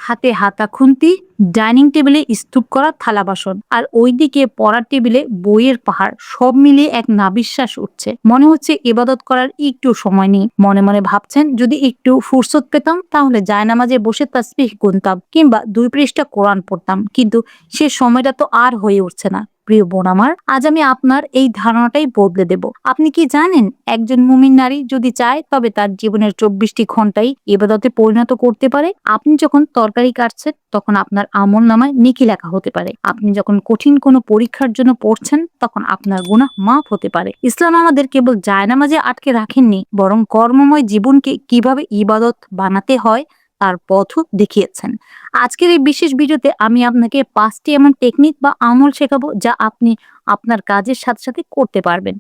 হাতে হাতা খুন্তি, ডাইনিং টেবিলে স্তূপ করা থালা বাসন, আর ওইদিকে পড়ার টেবিলে বইয়ের পাহাড়, সব মিলিয়ে এক নাবিশ্বাস উঠছে। মনে হচ্ছে ইবাদত করার একটু সময় নেই। মনে মনে ভাবছেন যদি একটু ফুরসত পেতাম তাহলে জায়নামাজে বসে তাসবিহ গুনতাম কিংবা 2 পৃষ্ঠা কোরআন পড়তাম, কিন্তু সে সময়টা তো আর হয়ে উঠছে না। প্রিয় বোন আমার, আজ আমি আপনার এই ধারণাটাই বদলে দেব। আপনি কি জানেন, একজন মুমিন নারী যদি চায় তবে তার জীবনের 24টি ঘন্টাই ইবাদতে পরিণত করতে পারে। আপনি যখন তরকারি কাটছেন তখন আপনার আমল নামায় নেকি লেখা হতে পারে। আপনি যখন কঠিন কোনো পরীক্ষার জন্য পড়ছেন তখন আপনার গুনাহ মাফ হতে পারে। ইসলাম আমাদের কেবল জায়নামাজে আটকে রাখেননি, বরং কর্মময় জীবনকে কিভাবে ইবাদত বানাতে হয় তার পথও দেখিয়েছেন। আজকের এই বিশেষ ভিডিওতে আমি আপনাকে 5টি এমন টেকনিক বা আমল শেখাবো যা আপনি আপনার কাজের সাথে সাথে করতে পারবেন।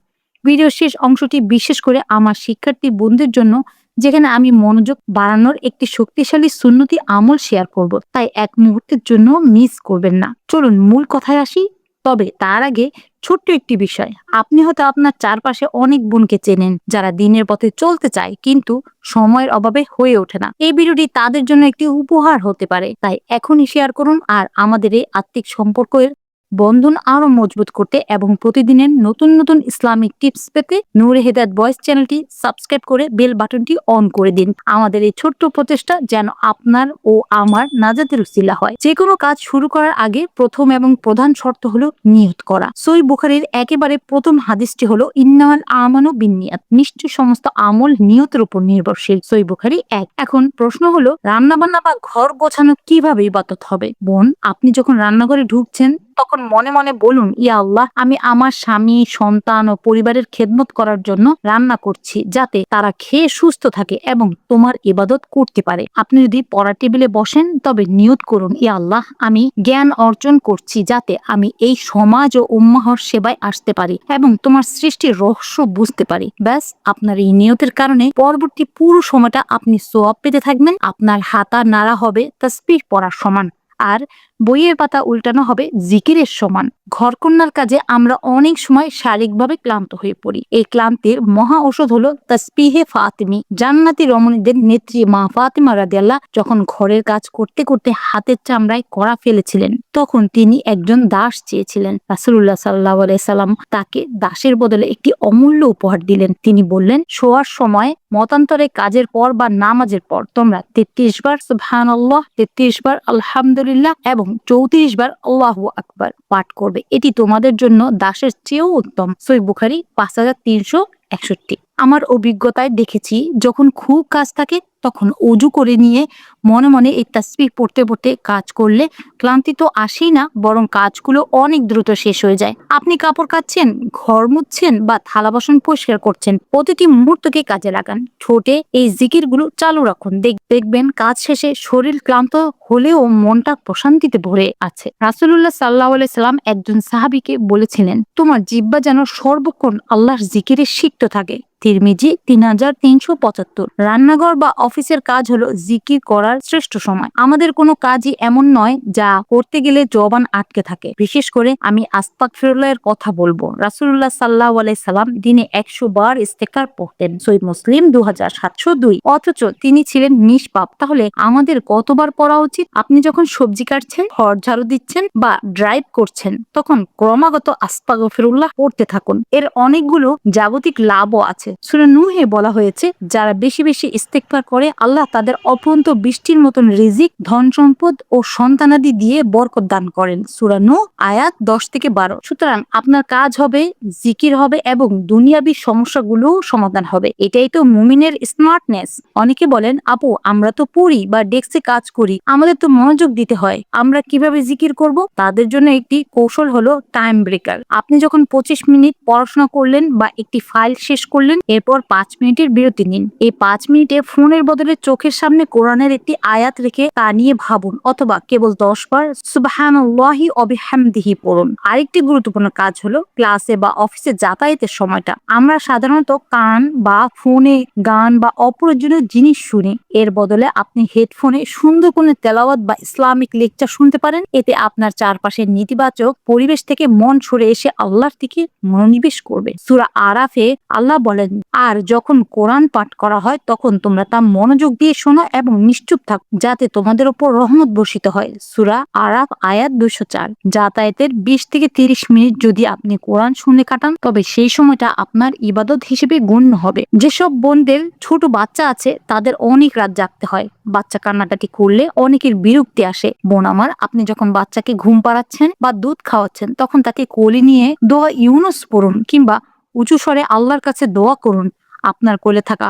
ভিডিওর শেষ অংশটি বিশেষ করে আমার শিক্ষার্থী বন্ধুদের জন্য, যেখানে আমি মনোযোগ বাড়ানোর একটি শক্তিশালী সুন্নতি আমল শেয়ার করব, তাই এক মুহূর্তের জন্য মিস করবেন না। চলুন মূল কথায় আসি। তবে তার আগে ছোট্ট একটি বিষয়, আপনি হয়তো আপনার চারপাশে অনেক বোনকে চেনেন যারা দিনের পথে চলতে চায় কিন্তু সময়ের অভাবে হয়ে ওঠে না। এই ভিডিওটি তাদের জন্য একটি উপহার হতে পারে, তাই এখনই শেয়ার করুন। আর আমাদের এই আত্মিক সম্পর্কের বন্ধন আরো মজবুত করতে এবং প্রতিদিনের নতুন নতুন ইসলামিক টিপস পেতে নূরে হেদায়েত ভয়েস চ্যানেলটি সাবস্ক্রাইব করে বেল বাটনটি অন করে দিন। আমাদের এই ছোট্ট প্রচেষ্টা যেন আপনার ও আমার নাজাতের উসিলা হয়। যে কোনো কাজ শুরু করার আগে প্রথম এবং প্রধান শর্ত হলো নিয়ত করা। সহিহ বুখারীর একেবারে প্রথম হাদিসটি হলো ইন্নামাল আমানু বিন্নিয়াত, নিশ্চয় সমস্ত আমল নিয়তের উপর নির্ভরশীল। সহিহ বুখারী 1। এখন প্রশ্ন হলো, রান্না বান্না বা ঘর গোছানো কিভাবে ইবাদত হবে? বোন, আপনি যখন রান্নাঘরে ঢুকছেন তখন মনে মনে বলুন, ইয়া আল্লাহ, আমি আমার স্বামী, সন্তান ও পরিবারের খেদমত করার জন্য রান্না করছি, যাতে তারা খেয়ে সুস্থ থাকে এবং তোমার ইবাদত করতে পারে। আপনি যদি পড়ার টেবিলে বসেন তবে নিয়ত করুন, ইয়া আল্লাহ, আমি জ্ঞান অর্জন করছি যাতে আমি এই সমাজ ও উম্মাহর সেবায় আসতে পারি এবং তোমার সৃষ্টির রহস্য বুঝতে পারি। ব্যাস, আপনার এই নিয়তের কারণে পরবর্তী পুরো সময়টা আপনি সওয়াব পেতে থাকবেন। আপনার হাতা নাড়া হবে তাসবিহ পড়ার সমান, আর বইয়ের পাতা উল্টানো হবে জিকিরের সমান। ঘরকন্যার কাজে আমরা অনেক সময় শারীরিকভাবে ক্লান্ত হয়ে পড়ি। এই ক্লান্তির মহা ঔষধ হলো তাসবিহে ফাতিমি। জান্নাতি রমণীদের নেত্রী মা ফাতিমা রাদিয়াল্লাহ যখন ঘরের কাজ করতে করতে হাতের চামড়ায় কড়া ফেলেছিলেন, তখন তিনি একজন দাস চেয়েছিলেন। রাসূলুল্লাহ সাল্লাল্লাহু আলাইহি সাল্লাম তাকে দাসের বদলে একটি অমূল্য উপহার দিলেন। তিনি বললেন, শোয়ার সময় মতান্তরে কাজের পর বা নামাজের পর তোমরা 33 বার সুবহানাল্লাহ, 33 বার আলহামদুলিল্লাহ এবং 34 বার আল্লাহু আকবার পাঠ করবে। এটি তোমাদের জন্য দাসের চেয়েও উত্তম। সহিহ বুখারী 5361। আমার অভিজ্ঞতায় দেখেছি, যখন খুব কাজ থাকে তখন অজু করে নিয়ে মনে মনে এই তাসবিহ পড়তে পড়তে কাজ করলে ক্লান্তি তো আসেই না, বরং কাজগুলো অনেক দ্রুত শেষ হয়ে যায়। আপনি কাপড় কাচ্ছেন, ঘর মুছছেন বা থালা বাসন পরিষ্কার করছেন, প্রতিটি মুহূর্তকে কাজে লাগান। ঠোঁটে এই জিকিরগুলো চালু রাখুন। দেখবেন কাজ শেষে শরীর ক্লান্ত হলেও মনটা প্রশান্তিতে ভরে আছে। রাসূলুল্লাহ সাল্লাল্লাহু আলাইহি সাল্লাম একজন সাহাবীকে বলেছিলেন, তোমার জিহ্বা যেন সর্বক্ষণ আল্লাহর জিকিরে সিক্ত থাকে। তিরমিজি 3375। রান্নাঘর বা অফিসের কাজ হলো জিকির করার শ্রেষ্ঠ সময়। আমাদের কোনো কাজই এমন নয় যা করতে গেলে জবান আটকে থাকে। বিশেষ করে আমি আস্তাগফিরুল্লাহ এর কথা বলবো। রাসূলুল্লাহ সাল্লাল্লাহু আলাইহি সাল্লাম দিনে 100 বার ইস্তেগফার পড়তেন। সহিহ মুসলিম 2702। অথচ তিনি ছিলেন নিষ্পাপ। তাহলে আমাদের কতবার পড়া উচিত? আপনি যখন সবজি কাটছেন, ঘর ঝাড়ু দিচ্ছেন বা ড্রাইভ করছেন, তখন ক্রমাগত আস্তাগফিরুল্লাহ পড়তে থাকুন। এর অনেকগুলো জাগতিক লাভও আছে। সূরা নূহে বলা হয়েছে, যারা বেশি বেশি ইস্তেগফার করে আল্লাহ তাদের অফুরন্ত বৃষ্টির মতন রিজিক, ধন সম্পদ ও সন্তানাদি দিয়ে বরকত দান করেন। সূরা নূহ আয়াত 10-12। সুতরাং আপনার কাজ হবে, জিকির হবে এবং দুনিয়াবী সমস্যাগুলো সমাধান হবে। এটাই তো মুমিনের স্মার্টনেস। অনেকে বলেন, আপু, আমরা তো পড়ি বা ডেস্কে কাজ করি, আমাদের তো মনোযোগ দিতে হয়, আমরা কিভাবে জিকির করব? তাদের জন্য একটি কৌশল হলো টাইম ব্রেকার। আপনি যখন 25 মিনিট পড়াশোনা করলেন বা একটি ফাইল শেষ করলেন, এরপর 5 মিনিটের বিরতি নিন। এই 5 মিনিটে ফোনের বদলে চোখের সামনে কোরআনের একটি আয়াত রেখে তা নিয়ে ভাবুন, অথবা কেবল 10 বার সুবহানাল্লাহি ওয়া বিহামদিহি পড়ুন। আরেকটি গুরুত্বপূর্ণ কাজ হলো ক্লাসে বা অফিসে যাতায়াতের সময়টা। আমরা সাধারণত কান বা ফোনে গান বা অপ্রয়োজনীয় জিনিস শুনি। এর বদলে আপনি হেডফোনে সুন্দর কোনো তেলাওয়াত বা ইসলামিক লেকচার শুনতে পারেন। এতে আপনার চারপাশের নেতিবাচক পরিবেশ থেকে মন সরে এসে আল্লাহর দিকে মনোনিবেশ করবে। সূরা আরাফে আল্লাহ বলেন, আর যখন কোরআন পাঠ করা হয় তখন তোমরা তা মনোযোগ দিয়ে শোনো এবং নিশ্চুপ থাকো, যাতে তোমাদের উপর রহমত বর্ষিত হয়। সূরা আরাফ আয়াত 204। যাতায়াতের 20 থেকে 30 মিনিট যদি আপনি কোরআন শুনে কাটান, তবে সেই সময়টা আপনার ইবাদত হিসেবে গণ্য হবে। যেসব বোনদের ছোট বাচ্চা আছে তাদের অনেক রাত জাগতে হয়। বাচ্চা কান্নাকাটি করলে অনেকের বিরক্তি আসে। বোন আমার, আপনি যখন বাচ্চাকে ঘুম পাড়াচ্ছেন বা দুধ খাওয়াচ্ছেন, তখন তাকে কোলে নিয়ে দোয়া ইউনুস পড়ুন কিংবা উঁচু স্বরে আল্লাহর কাছে দোয়া করুন। আপনার কোলে থাকা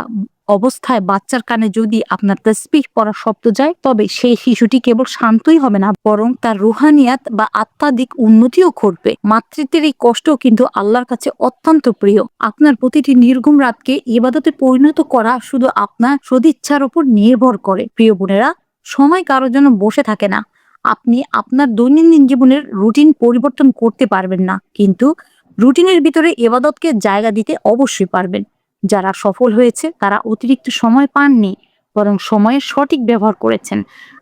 অবস্থায় বাচ্চার কানে যদি আপনার তাসবিহ পড়ার শব্দ যায়, তবে সেই শিশুটি কেবল শান্তই হবে না, বরং তার রুহানিয়াত বা আত্মাদিক উন্নতিও ঘটবে। মাতৃত্বের এই কষ্ট কিন্তু আল্লাহর কাছে অত্যন্ত প্রিয়। আপনার প্রতিটি নির্ঘুম রাতকে ইবাদতে পরিণত করা শুধু আপনার সদিচ্ছার উপর নির্ভর করে। প্রিয় বোনেরা, সময় কারোর জন্য বসে থাকে না। আপনি আপনার দৈনন্দিন জীবনের রুটিন পরিবর্তন করতে পারবেন না, কিন্তু রুটিনের ভিতরে ইবাদতকে জায়গা দিতে অবশ্যই পারবেন। যারা সফল হয়েছে তারা অতিরিক্ত সময় পাননি, বরং সময়ের সঠিক ব্যবহার করেছেন।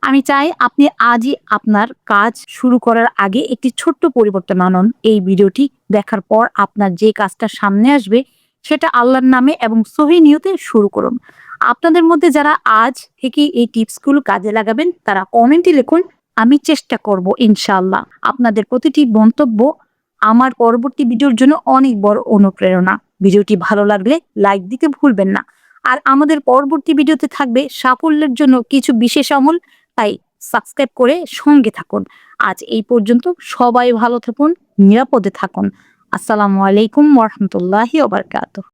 আমি চাই আপনি আজই আপনার কাজ শুরু করার আগে একটি ছোট্ট পরিবর্তন আনুন। এই ভিডিওটি দেখার পর আপনার যে কাজটা সামনে আসবে, সেটা আল্লাহর নামে এবং সহি নিয়তে শুরু করুন। আপনাদের মধ্যে যারা আজ থেকে এই টিপসগুলো কাজে লাগাবেন, তারা কমেন্টে লিখুন, আমি চেষ্টা করব ইনশাআল্লাহ। আপনাদের প্রতিটি মন্তব্য আমার পরবর্তী ভিডিওর জন্য অনেক বড় অনুপ্রেরণা। ভিডিওটি ভালো লাগলে লাইক দিতে ভুলবেন না। আর আমাদের পরবর্তী ভিডিওতে থাকবে সাফল্যের জন্য কিছু বিশেষ আমল, তাই সাবস্ক্রাইব করে সঙ্গে থাকুন। আজ এই পর্যন্ত। সবাই ভালো থাকুন, নিরাপদে থাকুন। আসসালামু আলাইকুম ওয়া রাহমাতুল্লাহি ওয়া বারাকাতুহু।